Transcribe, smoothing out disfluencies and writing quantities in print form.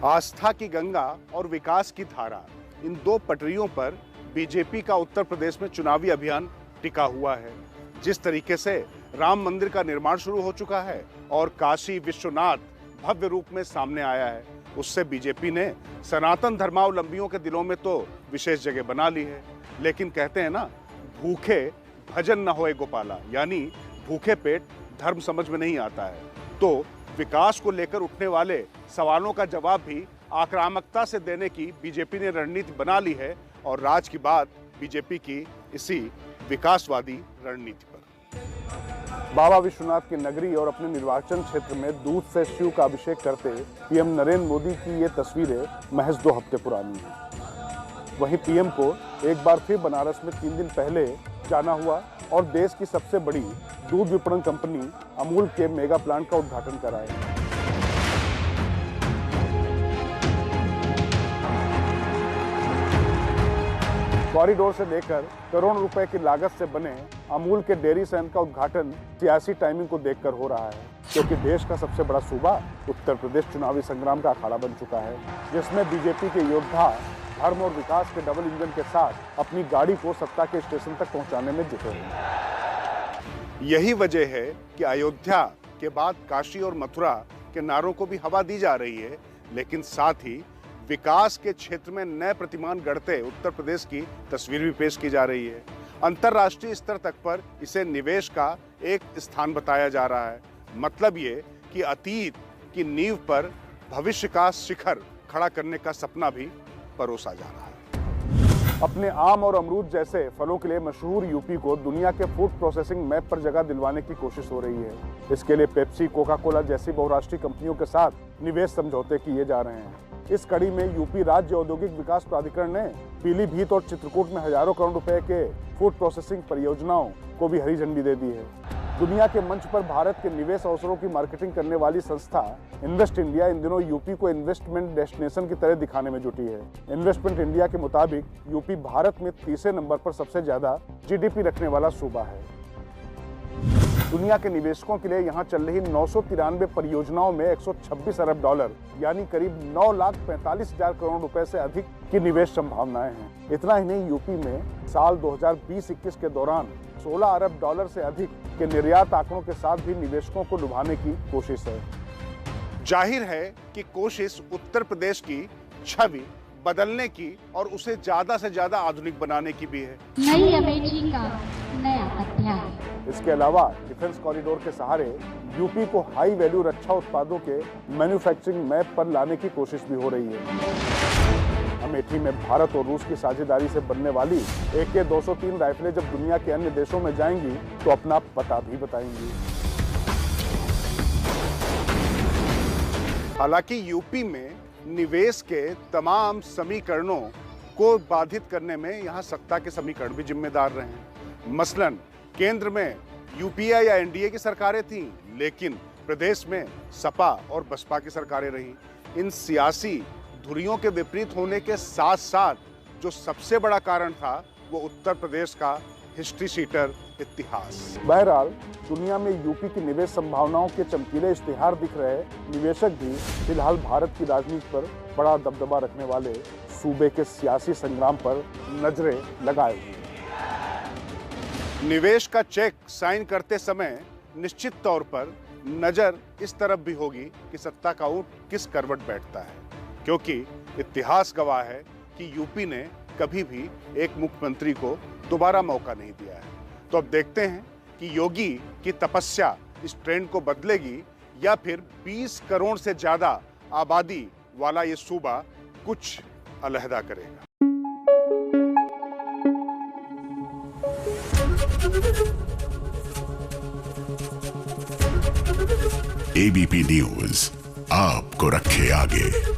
आस्था की गंगा और विकास की धारा, इन दो पटरियों पर बीजेपी का उत्तर प्रदेश में चुनावी अभियान टिका हुआ है। जिस तरीके से राम मंदिर का निर्माण शुरू हो चुका है और काशी विश्वनाथ भव्य रूप में सामने आया है, उससे बीजेपी ने सनातन धर्मावलंबियों के दिलों में तो विशेष जगह बना ली है। लेकिन कहते हैं ना, भूखे भजन न होए गोपाला, यानी भूखे पेट धर्म समझ में नहीं आता है। तो विकास को लेकर उठने वाले सवालों का जवाब भी आक्रामकता से देने की बीजेपी ने रणनीति बना ली है, और राज की बात बीजेपी की इसी विकासवादी रणनीति पर। बाबा विश्वनाथ की नगरी और अपने निर्वाचन क्षेत्र में दूध से शिव का अभिषेक करते पीएम नरेंद्र मोदी की ये तस्वीरें महज 2 हफ्ते पुरानी हैं। वहीं पीएम को एक बार फिर बनारस में 3 दिन पहले जाना हुआ और देश की सबसे बड़ी दूध विपणन कंपनी अमूल के मेगा प्लांट का उद्घाटन कराया। कॉरिडोर से लेकर करोड़ रुपए की लागत से बने अमूल के डेयरी संयंत्र का उद्घाटन सियासी टाइमिंग को देखकर हो रहा है, क्योंकि देश का सबसे बड़ा सूबा उत्तर प्रदेश चुनावी संग्राम का अखाड़ा बन चुका है, जिसमें बीजेपी के योद्धा धर्म और विकास के डबल इंजन के साथ अपनी गाड़ी को सत्ता के स्टेशन तक पहुंचाने में जुटे हैं। यही वजह है कि अयोध्या के बाद काशी और मथुरा के नारों को भी हवा दी जा रही है, लेकिन साथ ही विकास के क्षेत्र में नए प्रतिमान गढ़ते उत्तर प्रदेश की तस्वीर भी पेश की जा रही है। अंतर्राष्ट्रीय स्तर तक पर इसे निवेश का एक स्थान बताया जा रहा है। मतलब ये कि अतीत की नींव पर भविष्य का शिखर खड़ा करने का सपना भी परोसा जा रहा है। अपने आम और अमरूद जैसे फलों के लिए मशहूर यूपी को दुनिया के फूड प्रोसेसिंग मैप पर जगह दिलवाने की कोशिश हो रही है। इसके लिए पेप्सी, कोका कोला जैसी बहुराष्ट्रीय कंपनियों के साथ निवेश समझौते किए जा रहे हैं। इस कड़ी में यूपी राज्य औद्योगिक विकास प्राधिकरण ने पीलीभीत और चित्रकूट में हजारों करोड़ रुपए के फूड प्रोसेसिंग परियोजनाओं को भी हरी झंडी दे दी है। दुनिया के मंच पर भारत के निवेश अवसरों की मार्केटिंग करने वाली संस्था इन्वेस्ट इंडिया इन दिनों यूपी को इन्वेस्टमेंट डेस्टिनेशन की तरह दिखाने में जुटी है। इन्वेस्टमेंट इंडिया के मुताबिक यूपी भारत में तीसरे नंबर पर सबसे ज्यादा जीडीपी रखने वाला सूबा है। दुनिया के निवेशकों के लिए यहाँ चल रही 993 परियोजनाओं में 126 अरब डॉलर यानी करीब 9,45,000 करोड़ रुपए से अधिक की निवेश संभावनाएं हैं। इतना ही नहीं, यूपी में साल 2020-21 के दौरान 16 अरब डॉलर से अधिक के निर्यात आंकड़ों के साथ भी निवेशकों को लुभाने की कोशिश है। जाहिर है कि कोशिश उत्तर प्रदेश की छवि बदलने की और उसे ज्यादा से ज्यादा आधुनिक बनाने की भी है। नई अमेठी का नया अध्याय। इसके अलावा डिफेंस कॉरिडोर के सहारे यूपी को हाई वैल्यू रक्षा उत्पादों के मैन्युफैक्चरिंग मैप पर लाने की कोशिश भी हो रही है। अमेठी में भारत और रूस की साझेदारी से बनने वाली AK-203 राइफलें जब दुनिया के अन्य देशों में जाएंगी तो अपना पता भी बताएंगी। हालांकि यूपी में निवेश के तमाम समीकरणों को बाधित करने में यहाँ सत्ता के समीकरण भी जिम्मेदार रहे हैं। मसलन केंद्र में यूपीए या एनडीए की सरकारें थीं, लेकिन प्रदेश में सपा और बसपा की सरकारें रहीं। इन सियासी धुरियों के विपरीत होने के साथ साथ जो सबसे बड़ा कारण था वो उत्तर प्रदेश का हिस्ट्री शीटर इतिहास। बहरहाल दुनिया में यूपी की निवेश संभावनाओं के चमकीले इश्तिहार दिख रहे निवेशक भी फिलहाल भारत की राजनीति पर बड़ा दबदबा रखने वाले सूबे के सियासी संग्राम पर नजरें लगाए हुए हैं। निवेश का चेक साइन करते समय निश्चित तौर पर नजर इस तरफ भी होगी कि सत्ता का ऊंट किस करवट बैठता है, क्योंकि इतिहास गवाह है कि यूपी ने कभी भी एक मुख्यमंत्री को दोबारा मौका नहीं दिया है। तो अब देखते हैं कि योगी की तपस्या इस ट्रेंड को बदलेगी या फिर 20 करोड़ से ज्यादा आबादी वाला ये सूबा कुछ अलहदा करेगा। ABP न्यूज आपको रखे आगे।